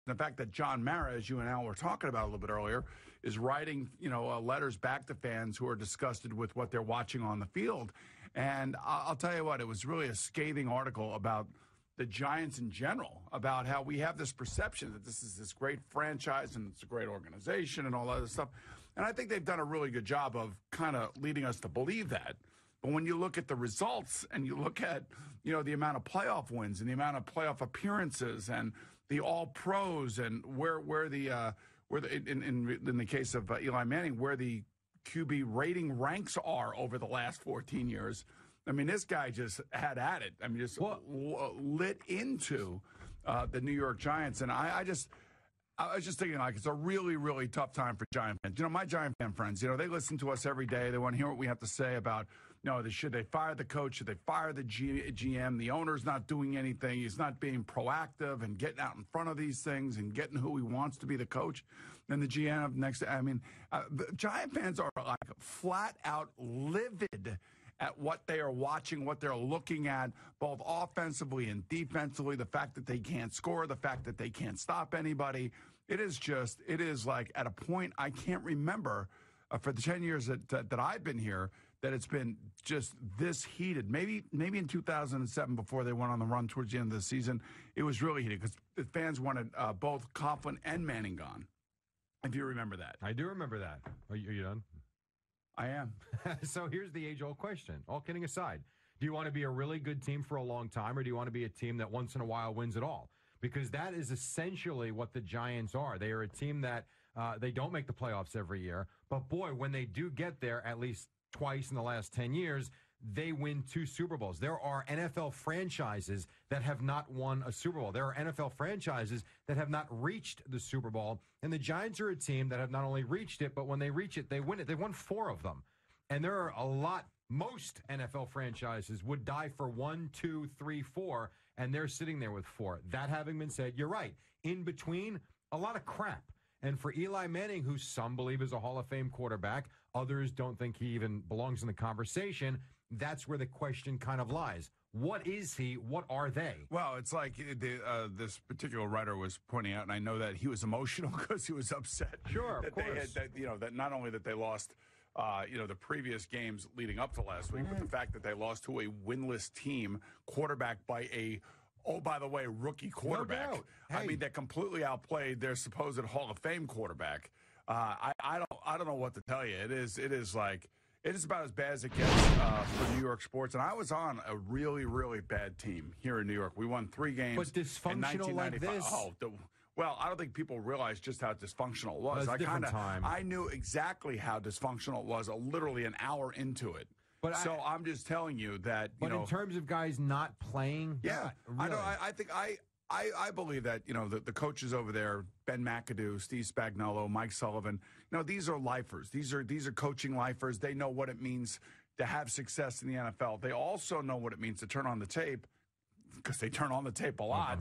The fact that John Mara, as you and Al were talking about a little bit earlier, is writing, letters back to fans who are disgusted with what they're watching on the field. And I'll tell you what, it was really a scathing article about the Giants in general, about how we have this perception that this is this great franchise and it's a great organization and all that other stuff. And I think they've done a really good job of kind of leading us to believe that. But when you look at the results and you look at, the amount of playoff wins and the amount of playoff appearances and the All-Pros and where in the case of Eli Manning, where the QB rating ranks are over the last 14 years, I mean, this guy just had at it. I mean, just lit into the New York Giants. And I was just thinking, like, it's a really, really tough time for Giant fans. My Giant fan friends, they listen to us every day. They want to hear what we have to say about, should they fire the coach? Should they fire the GM? The owner's not doing anything. He's not being proactive and getting out in front of these things and getting who he wants to be the coach. And the GM next, the Giant fans are like flat out livid at what they are watching, what they're looking at, both offensively and defensively, the fact that they can't score, the fact that they can't stop anybody. It is like at a point I can't remember for the 10 years that I've been here that it's been just this heated. Maybe in 2007, before they went on the run towards the end of the season, it was really heated because the fans wanted both Coughlin and Manning gone, if you remember that. I do remember that. Are you done? I am. So here's the age-old question. All kidding aside, do you want to be a really good team for a long time, or do you want to be a team that once in a while wins it all? Because that is essentially what the Giants are. They are a team that they don't make the playoffs every year, but boy, when they do get there, at least twice in the last 10 years, they win 2 Super Bowls. There are NFL franchises that have not won a Super Bowl. There are NFL franchises that have not reached the Super Bowl. And the Giants are a team that have not only reached it, but when they reach it, they win it. They won 4 of them. And there are most NFL franchises would die for 1, 2, 3, 4, and they're sitting there with 4. That having been said, you're right. In between, a lot of crap. And for Eli Manning, who some believe is a Hall of Fame quarterback, others don't think he even belongs in the conversation, that's where the question kind of lies. What is he? What are they? Well, it's like this particular writer was pointing out, and I know that he was emotional because he was upset. Sure, that of course. That not only that they lost, the previous games leading up to last week, but the fact that they lost to a winless team, quarterbacked by by the way, rookie quarterback. No doubt. Hey. I mean, that completely outplayed their supposed Hall of Fame quarterback. I don't know what to tell you. It is about as bad as it gets for New York sports. And I was on a really, really bad team here in New York. We won 3 games. But dysfunctional like this? Well, I don't think people realize just how dysfunctional it was. I knew exactly how dysfunctional it was literally an hour into it. But I'm just telling you that, in terms of guys not playing? Yeah. Really? I believe that, the coaches over there, Ben McAdoo, Steve Spagnuolo, Mike Sullivan, these are lifers. These are coaching lifers. They know what it means to have success in the NFL. They also know what it means to turn on the tape, because they turn on the tape a lot.